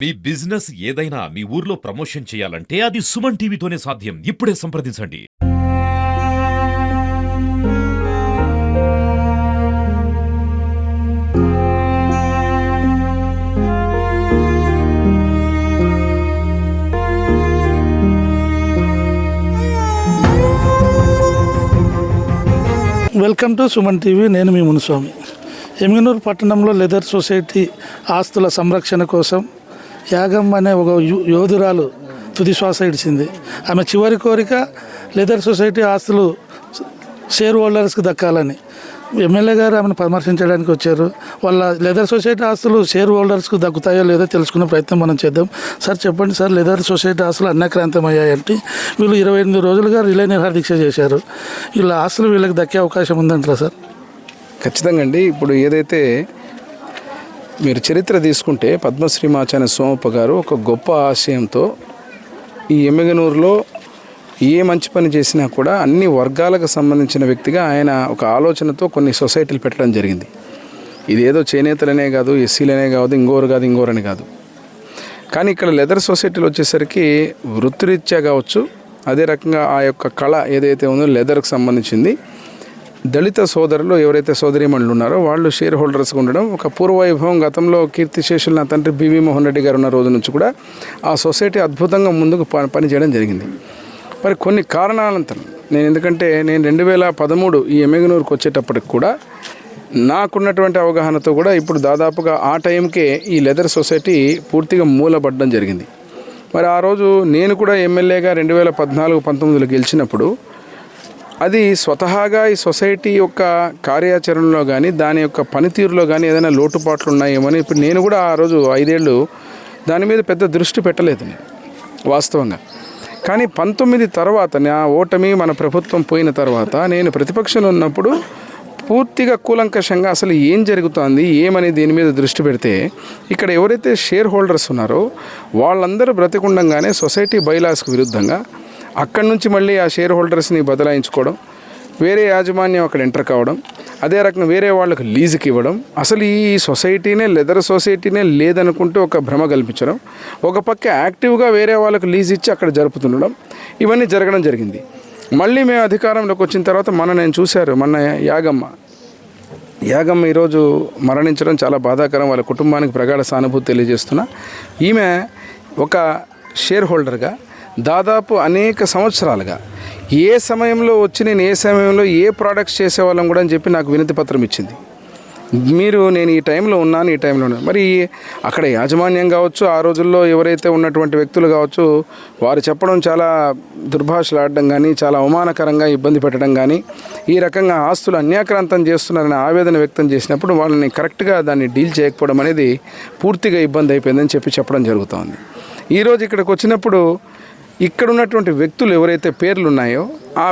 మీ business ఏదైనా మీ ఊర్లో promotion చేయాలంటే అది సుమన్ టీవీతోనే సాధ్యం. ఇప్పుడే సంప్రదించండి. Welcome to Suman TV. నేను మీ మునుస్వామి. ఎమ్మిగనూరు పట్టణంలో లెదర్ సొసైటీ ఆస్తుల సంరక్షణ కోసం యాగమ్మ అనే ఒక యోధురాలు తుది శ్వాస ఇడిచింది. ఆమె చివరి కోరిక లెదర్ సొసైటీ ఆస్తులు షేర్ హోల్డర్స్కి దక్కాలని. ఎమ్మెల్యే గారు ఆమెను పరామర్శించడానికి వచ్చారు. వాళ్ళ లెదర్ సొసైటీ ఆస్తులు షేర్ హోల్డర్స్కు దక్కుతాయో లేదో తెలుసుకునే ప్రయత్నం మనం చేద్దాం. సార్ చెప్పండి సార్, లెదర్ సొసైటీ ఆస్తులు అన్యాక్రాంతమయ్యాయంటే వీళ్ళు 28 రోజులుగా రిలే నిరాహార దీక్ష చేశారు. వీళ్ళ ఆస్తులు వీళ్ళకి దక్కే అవకాశం ఉందంటారా సార్? ఖచ్చితంగా అండి. ఇప్పుడు ఏదైతే మీరు చరిత్ర తీసుకుంటే పద్మశ్రీ మాచాని సోమప్ప గారు ఒక గొప్ప ఆశయంతో ఈ ఎమ్మిగనూరులో ఏ మంచి పని చేసినా కూడా అన్ని వర్గాలకు సంబంధించిన వ్యక్తిగా ఆయన ఒక ఆలోచనతో కొన్ని సొసైటీలు పెట్టడం జరిగింది. ఇదేదో చేనేతలనే కాదు, ఎస్సీలనే కాదు, ఇంకోరని కాదు. కానీ ఇక్కడ లెదర్ సొసైటీలు వచ్చేసరికి వృత్తిరీత్యా కావచ్చు, అదే రకంగా ఆ యొక్క కళ ఏదైతే ఉందో లెదర్కి సంబంధించింది దళిత సోదరులు ఎవరైతే సోదరీమణులు ఉన్నారో వాళ్ళు షేర్ హోల్డర్స్గా ఉండడం ఒక పూర్వవైభవం. గతంలో కీర్తిశేషులు నా తండ్రి బివి మోహన్ రెడ్డి గారు ఉన్న రోజు నుంచి కూడా ఆ సొసైటీ అద్భుతంగా ముందుకు పనిచేయడం జరిగింది. మరి కొన్ని కారణాలంతరం ఎందుకంటే నేను 2013 ఈ ఎమ్మిగనూరుకు వచ్చేటప్పటికి కూడా నాకున్నటువంటి అవగాహనతో కూడా ఇప్పుడు దాదాపుగా ఆ టైంకే ఈ లెదర్ సొసైటీ పూర్తిగా మూలపడడం జరిగింది. మరి ఆ రోజు నేను కూడా ఎమ్మెల్యేగా 2014-19 గెలిచినప్పుడు అది స్వతహాగా ఈ సొసైటీ యొక్క కార్యాచరణలో కానీ దాని యొక్క పనితీరులో కానీ ఏదైనా లోటుపాట్లు ఉన్నాయేమని ఇప్పుడు నేను కూడా ఆ రోజు 5 ఏళ్ళు దాని మీద పెద్ద దృష్టి పెట్టలేదు వాస్తవంగా. కానీ 19 తర్వాత నా ఓటమి మన ప్రభుత్వం పోయిన తర్వాత నేను ప్రతిపక్షంలో ఉన్నప్పుడు పూర్తిగా కూలంకషంగా అసలు ఏం జరుగుతుంది ఏమని దీని మీద దృష్టి పెడితే ఇక్కడ ఎవరైతే షేర్ హోల్డర్స్ ఉన్నారో వాళ్ళందరూ బ్రతికుండంగానే సొసైటీ బైలాస్కు విరుద్ధంగా అక్కడి నుంచి మళ్ళీ ఆ షేర్ హోల్డర్స్ని బదలాయించుకోవడం, వేరే యాజమాన్యం అక్కడ ఎంటర్ కావడం, అదే రకంగా వేరే వాళ్ళకి లీజుకి ఇవ్వడం, అసలు ఈ సొసైటీనే లెదర్ సొసైటీనే లేదనుకుంటూ ఒక భ్రమ కల్పించడం, ఒక పక్క యాక్టివ్గా వేరే వాళ్ళకి లీజ్ ఇచ్చి అక్కడ జరుపుతుండడం, ఇవన్నీ జరగడం జరిగింది. మళ్ళీ మేము అధికారంలోకి వచ్చిన తర్వాత నేను చూశారు యాగమ్మ ఈరోజు మరణించడం చాలా బాధాకరం. వాళ్ళ కుటుంబానికి ప్రగాఢ సానుభూతి తెలియజేస్తున్నా. ఈమె ఒక షేర్ హోల్డర్గా దాదాపు అనేక సంవత్సరాలుగా ఏ సమయంలో వచ్చి నేను ఏ సమయంలో ఏ ప్రోడక్ట్స్ చేసేవాళ్ళం కూడా అని చెప్పి నాకు వినతి పత్రం ఇచ్చింది. నేను ఈ టైంలో ఉన్నాను, ఈ టైంలో ఉన్నాను. మరి అక్కడ యాజమాన్యం కావచ్చు, ఆ రోజుల్లో ఎవరైతే ఉన్నటువంటి వ్యక్తులు కావచ్చు, వారు చెప్పడం చాలా దుర్భాషలు ఆడడం కానీ, చాలా అవమానకరంగా ఇబ్బంది పెట్టడం కానీ, ఈ రకంగా ఆస్తులు అన్యాక్రాంతం చేస్తున్నారని ఆవేదన వ్యక్తం చేసినప్పుడు వాళ్ళని కరెక్ట్గా దాన్ని డీల్ చేయకపోవడం అనేది పూర్తిగా ఇబ్బంది అయిపోయిందని చెప్పడం జరుగుతుంది. ఈరోజు ఇక్కడికి వచ్చినప్పుడు ఇక్కడ ఉన్నటువంటి వ్యక్తులు ఎవరైతే పేర్లు ఉన్నాయో ఆ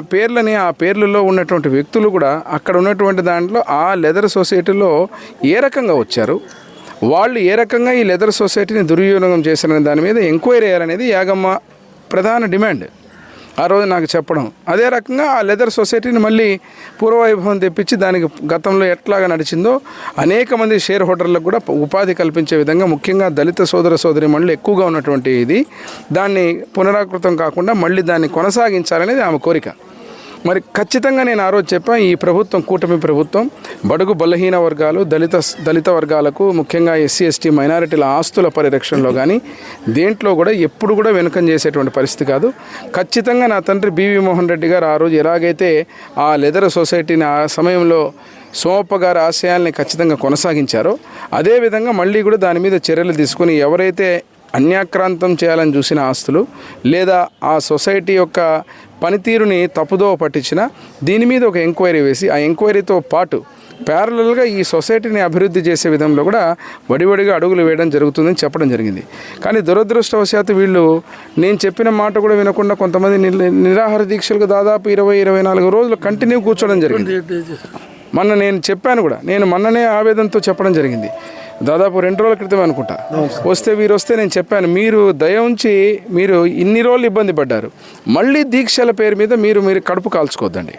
పేర్లలో ఉన్నటువంటి వ్యక్తులు కూడా అక్కడ ఉన్నటువంటి దాంట్లో ఆ లెదర్ సొసైటీలో ఏ రకంగా వచ్చారు, వాళ్ళు ఏ రకంగా ఈ లెదర్ సొసైటీని దుర్వినియోగం చేశారనే దాని మీద ఎంక్వైరీ చేయాలనేది యాగమ్మ ప్రధాన డిమాండ్ ఆ రోజు నాకు చెప్పడం. అదే రకంగా ఆ లెదర్ సొసైటీని మళ్ళీ పూర్వవైభవం తెప్పించి దానికి గతంలో ఎట్లాగా నడిచిందో అనేక మంది షేర్ హోల్డర్లకు కూడా ఉపాధి కల్పించే విధంగా, ముఖ్యంగా దళిత సోదరీమణులు ఎక్కువగా ఉన్నటువంటి ఇది దాన్ని పునరాకృతం కాకుండా మళ్ళీ దాన్ని కొనసాగించాలనేది ఆమె కోరిక. మరి ఖచ్చితంగా నేను ఆ రోజు చెప్పాను, ఈ ప్రభుత్వం కూటమి ప్రభుత్వం బడుగు బలహీన వర్గాలు దళిత వర్గాలకు, ముఖ్యంగా ఎస్సీ ఎస్టీ మైనారిటీల ఆస్తుల పరిరక్షణలో కానీ దేంట్లో కూడా ఎప్పుడు కూడా వెనుకం చేసేటువంటి పరిస్థితి కాదు. ఖచ్చితంగా నా తండ్రి బివి మోహన్ రెడ్డి గారు ఆ రోజు ఎలాగైతే ఆ లెదర్ సొసైటీని ఆ సమయంలో సోమప్ప గారి ఆశయాల్ని ఖచ్చితంగా కొనసాగించారో అదేవిధంగా మళ్ళీ కూడా దాని మీద చర్యలు తీసుకుని ఎవరైతే అన్యాక్రాంతం చేయాలని చూసిన ఆస్తులు లేదా ఆ సొసైటీ యొక్క పనితీరుని తప్పుదోవ పట్టించిన దీని మీద ఒక ఎంక్వైరీ వేసి ఆ ఎంక్వైరీతో పాటు ప్యారలల్గా ఈ సొసైటీని అభివృద్ధి చేసే విధంలో కూడా వడివడిగా అడుగులు వేయడం జరుగుతుందని చెప్పడం జరిగింది. కానీ దురదృష్టవశాత్తు వీళ్ళు నేను చెప్పిన మాట కూడా వినకుండా కొంతమంది నిరాహార దీక్షలకు దాదాపు 20-24 రోజులు కంటిన్యూ కూర్చోవడం జరిగింది. నేను చెప్పాను కూడా, మొన్ననే ఆవేదనతో చెప్పడం జరిగింది. దాదాపు 2 రోజుల క్రితం అనుకుంటా వీరు వస్తే నేను చెప్పాను, మీరు దయ ఉంచి మీరు ఇన్ని రోజులు ఇబ్బంది పడ్డారు, మళ్ళీ దీక్షల పేరు మీద మీరు కడుపు కాల్చుకోవద్దండి.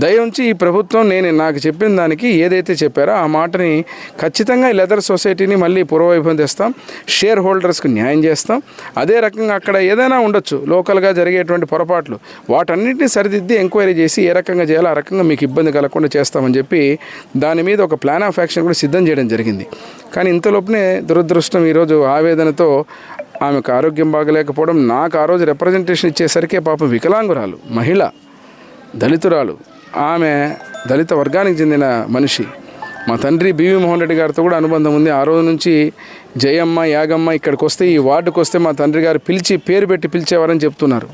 దయ ఉంచి ఈ ప్రభుత్వం నాకు చెప్పిన దానికి ఏదైతే చెప్పారో ఆ మాటని ఖచ్చితంగా ఈ లెదర్ సొసైటీని మళ్ళీ పూర్వవైభవం తెస్తాం, షేర్ హోల్డర్స్కి న్యాయం చేస్తాం. అదే రకంగా అక్కడ ఏదైనా ఉండొచ్చు లోకల్గా జరిగేటువంటి పొరపాట్లు, వాటన్నిటిని సరిదిద్ది ఎంక్వైరీ చేసి ఏ రకంగా చేయాలో ఆ రకంగా మీకు ఇబ్బంది కలగకుండా చేస్తామని చెప్పి దాని మీద ఒక ప్లాన్ ఆఫ్ యాక్షన్ కూడా సిద్ధం చేయడం జరిగింది. కానీ ఇంతలోపునే దురదృష్టం ఈరోజు ఆవేదనతో ఆమెకు ఆరోగ్యం బాగలేకపోవడం, నాకు ఆ రోజు రిప్రజెంటేషన్ ఇచ్చేసరికి పాపం వికలాంగురాలు, మహిళ, దళితురాలు, ఆమె దళిత వర్గానికి చెందిన మనిషి. మా తండ్రి బివి మోహన్ రెడ్డి గారితో కూడా అనుబంధం ఉంది. ఆ రోజు నుంచి జయమ్మ, యాగమ్మ ఇక్కడికి వస్తే, ఈ వార్డుకు వస్తే మా తండ్రి గారు పేరు పెట్టి పిలిచేవారని చెప్తున్నారు.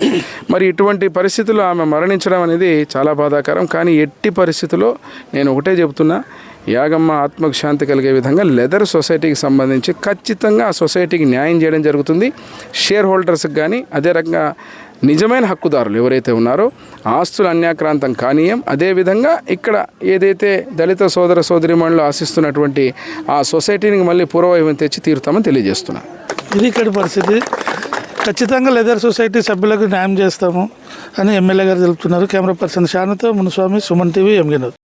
మరి ఇటువంటి పరిస్థితుల్లో ఆమె మరణించడం అనేది చాలా బాధాకరం. కానీ ఎట్టి పరిస్థితుల్లో నేను ఒకటే చెబుతున్నా, యాగమ్మ ఆత్మకు శాంతి కలిగే విధంగా లెదర్ సొసైటీకి సంబంధించి ఖచ్చితంగా ఆ సొసైటీకి న్యాయం చేయడం జరుగుతుంది. షేర్ హోల్డర్స్కి కానీ అదే రకంగా నిజమైన హక్కుదారులు ఎవరైతే ఉన్నారో ఆస్తులు అన్యాక్రాంతం కానీయం. అదేవిధంగా ఇక్కడ ఏదైతే దళిత సోదర సోదరిమణులు ఆశిస్తున్నటువంటి ఆ సొసైటీని మళ్ళీ పూర్వవైభవం తెచ్చి తీరుతామని తెలియజేస్తున్నాను. ఇది ఇక్కడ పరిస్థితి. ఖచ్చితంగా లెదర్ సొసైటీ సభ్యులకు న్యాయం చేస్తాము అని ఎమ్మెల్యే గారు తెలుపుతున్నారు. కెమెరా పర్సన్ షానుతో మునుస్వామి, సుమన్ టీవీ, ఎంగనూరు.